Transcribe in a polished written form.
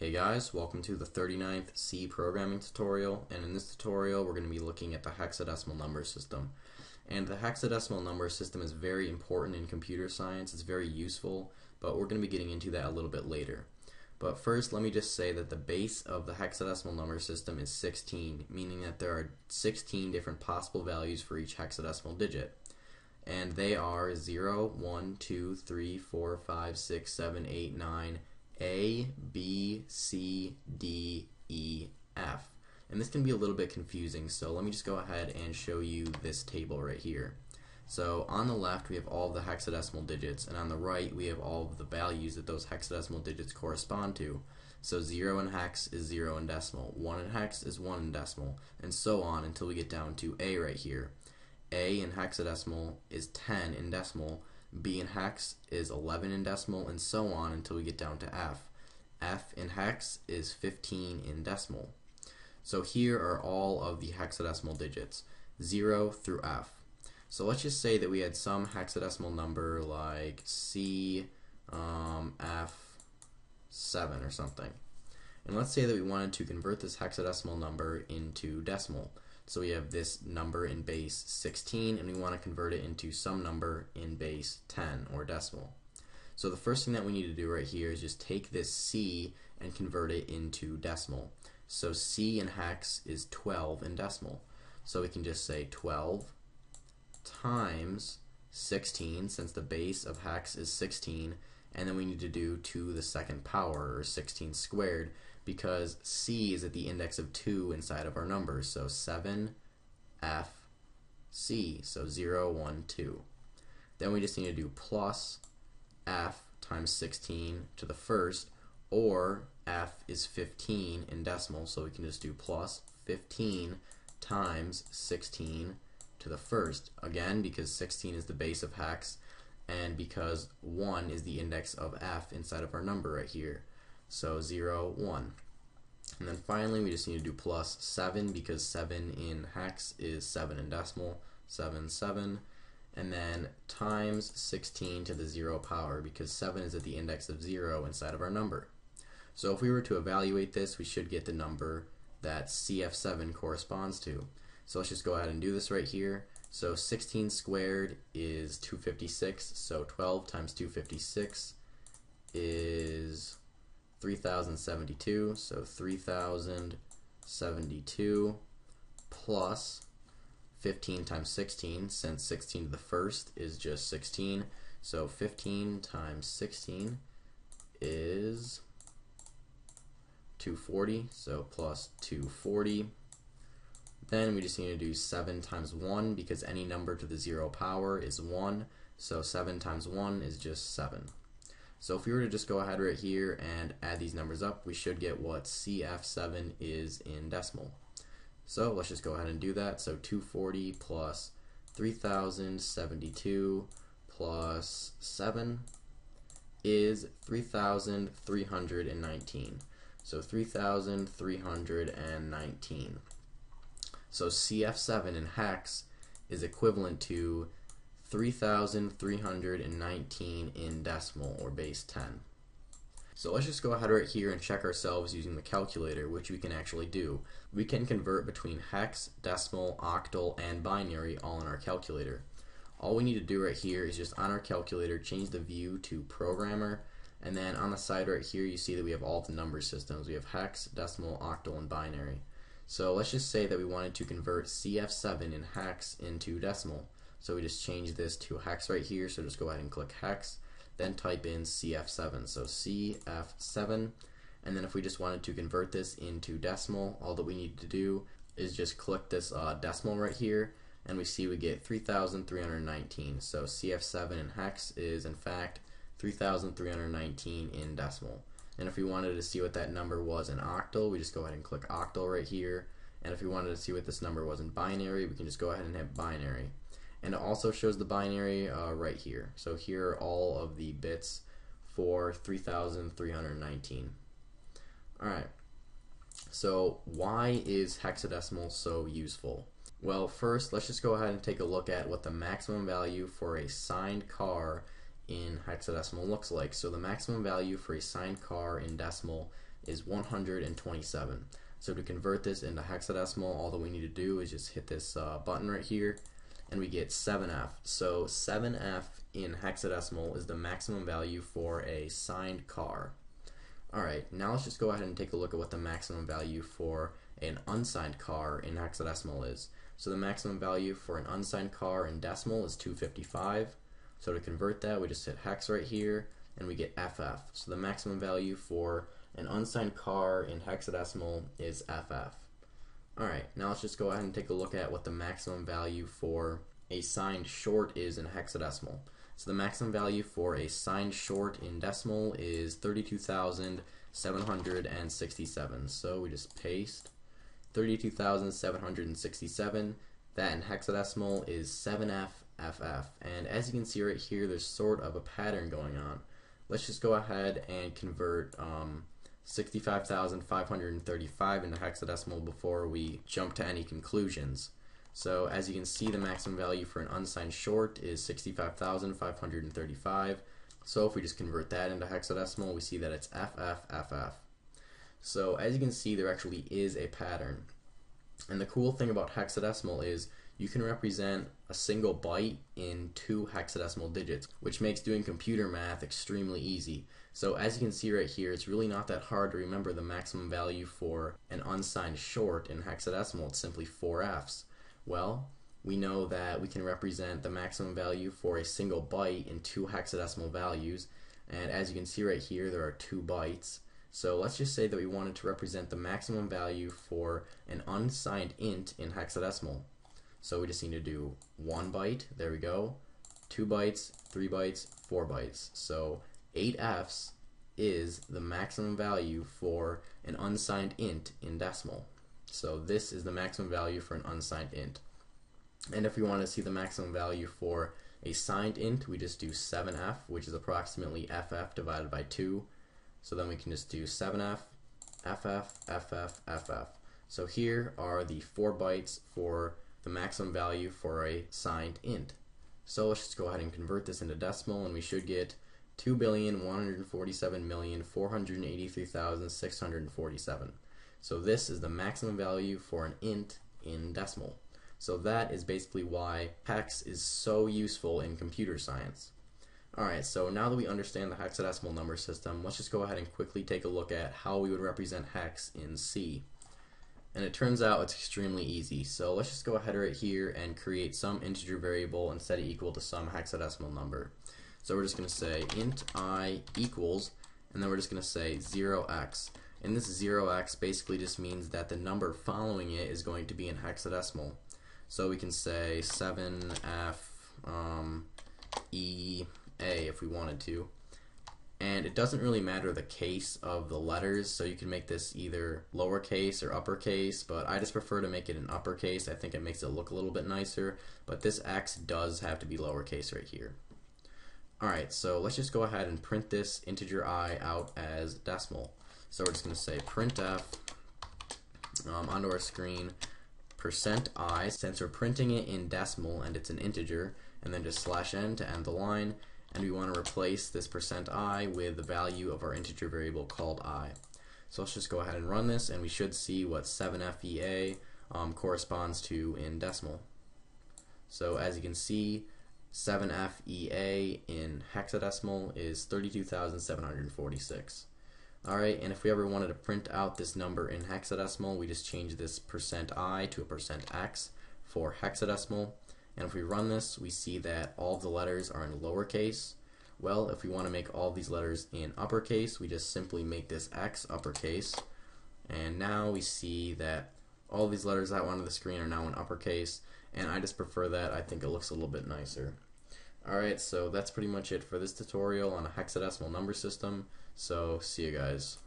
Hey guys, welcome to the 39th C programming tutorial, and in this tutorial we're going to be looking at the hexadecimal number system. And the hexadecimal number system is very important in computer science, it's very useful, but we're going to be getting into that a little bit later. But first, let me just say that the base of the hexadecimal number system is 16, meaning that there are 16 different possible values for each hexadecimal digit. And they are 0, 1, 2, 3, 4, 5, 6, 7, 8, 9, A, B, C, D, E, F. And this can be a little bit confusing, so let me just go ahead and show you this table right here. So on the left we have all of the hexadecimal digits, and on the right we have all of the values that those hexadecimal digits correspond to. So 0 in hex is 0 in decimal, 1 in hex is 1 in decimal, and so on until we get down to A right here. A in hexadecimal is 10 in decimal, B in hex is 11 in decimal, and so on until we get down to F. F in hex is 15 in decimal. So here are all of the hexadecimal digits, 0 through F. So let's just say that we had some hexadecimal number like C, F7 or something. And let's say that we wanted to convert this hexadecimal number into decimal. So we have this number in base 16 and we want to convert it into some number in base 10 or decimal. So the first thing that we need to do right here is just take this C and convert it into decimal. So C in hex is 12 in decimal. So we can just say 12 times 16, since the base of hex is 16, and then we need to do 2 to the second power, or 16 squared, because C is at the index of 2 inside of our numbers, so 7 F C, so 0, 1, 2. Then we just need to do plus F times 16 to the first, or F is 15 in decimal, so we can just do plus 15 times 16 to the first, again because 16 is the base of hex and because 1 is the index of F inside of our number right here. So 0, 1. And then finally we just need to do plus 7 because 7 in hex is 7 in decimal, 7, 7. And then times 16 to the 0 power because 7 is at the index of 0 inside of our number. So if we were to evaluate this, we should get the number that CF7 corresponds to. So let's just go ahead and do this right here. So 16 squared is 256, so 12 times 256 is 3072, so 3072 plus 15 times 16, since 16 to the first is just 16, so 15 times 16 is 240, so plus 240. Then we just need to do 7 times 1 because any number to the 0 power is 1, so 7 times 1 is just 7. So if we were to just go ahead right here and add these numbers up, we should get what CF7 is in decimal. So let's just go ahead and do that. So 240 plus 3072 plus 7 is 3319. So 3319. So CF7 in hex is equivalent to 3319 in decimal, or base 10. So let's just go ahead right here and check ourselves using the calculator, which we can actually do. We can convert between hex, decimal, octal, and binary all in our calculator. All we need to do right here is just on our calculator change the view to programmer, and then on the side right here you see that we have all of the number systems. We have hex, decimal, octal, and binary. So let's just say that we wanted to convert CF7 in hex into decimal. So we just change this to hex right here, so just go ahead and click hex, then type in CF7, so CF7, and then if we just wanted to convert this into decimal, all that we need to do is just click this decimal right here, and we see we get 3319. So CF7 in hex is in fact 3319 in decimal. And if we wanted to see what that number was in octal, we just go ahead and click octal right here. And if we wanted to see what this number was in binary, we can just go ahead and hit binary. And it also shows the binary right here. So here are all of the bits for 3319. Alright, so why is hexadecimal so useful? Well, first let's just go ahead and take a look at what the maximum value for a signed car in hexadecimal looks like. So the maximum value for a signed car in decimal is 127. So to convert this into hexadecimal, all that we need to do is just hit this button right here, and we get 7F. So 7F in hexadecimal is the maximum value for a signed car. Alright, now let's just go ahead and take a look at what the maximum value for an unsigned car in hexadecimal is. So the maximum value for an unsigned car in decimal is 255. So to convert that, we just hit hex right here, and we get FF. So the maximum value for an unsigned car in hexadecimal is FF. Alright, now let's just go ahead and take a look at what the maximum value for a signed short is in hexadecimal. So the maximum value for a signed short in decimal is 32,767. So we just paste 32,767. That in hexadecimal is 7FFF. And as you can see right here, there's sort of a pattern going on. Let's just go ahead and convert 65,535 into hexadecimal before we jump to any conclusions. So as you can see, the maximum value for an unsigned short is 65,535. So if we just convert that into hexadecimal, we see that it's FFFF. So as you can see, there actually is a pattern. And the cool thing about hexadecimal is you can represent a single byte in 2 hexadecimal digits, which makes doing computer math extremely easy. So as you can see right here, it's really not that hard to remember the maximum value for an unsigned short in hexadecimal. It's simply 4 Fs. Well, we know that we can represent the maximum value for a single byte in 2 hexadecimal values, and as you can see right here, there are 2 bytes. So let's just say that we wanted to represent the maximum value for an unsigned int in hexadecimal. So we just need to do 1 byte, there we go, 2 bytes, 3 bytes, 4 bytes. So 8 Fs is the maximum value for an unsigned int in decimal. So this is the maximum value for an unsigned int. And if we want to see the maximum value for a signed int, we just do 7F, which is approximately FF divided by 2. So then we can just do 7F, FF, FF, FF. So here are the 4 bytes for the maximum value for a signed int. So let's just go ahead and convert this into decimal, and we should get 2,147,483,647. So this is the maximum value for an int in decimal. So that is basically why hex is so useful in computer science. Alright, so now that we understand the hexadecimal number system, let's just go ahead and quickly take a look at how we would represent hex in C. And it turns out it's extremely easy. So let's just go ahead right here and create some integer variable and set it equal to some hexadecimal number. So we're just going to say int I equals, and then we're just going to say 0x. And this 0x basically just means that the number following it is going to be in hexadecimal. So we can say 7F E A if we wanted to. And it doesn't really matter the case of the letters, so you can make this either lowercase or uppercase, but I just prefer to make it in uppercase. I think it makes it look a little bit nicer, but this X does have to be lowercase right here. Alright, so let's just go ahead and print this integer I out as decimal. So we're just going to say printf onto our screen %I, since we're printing it in decimal and it's an integer, and then just /n to end the line, and we want to replace this %I with the value of our integer variable called I. So let's just go ahead and run this, and we should see what 7FEA corresponds to in decimal. So as you can see, 7FEA in hexadecimal is 32,746. Alright, and if we ever wanted to print out this number in hexadecimal, we just change this %I to a %x for hexadecimal. And if we run this, we see that all of the letters are in lowercase. Well, if we want to make all of these letters in uppercase, we just simply make this X uppercase. And now we see that all of these letters that went on the screen are now in uppercase. And I just prefer that. I think it looks a little bit nicer. Alright, so that's pretty much it for this tutorial on a hexadecimal number system. So, see you guys.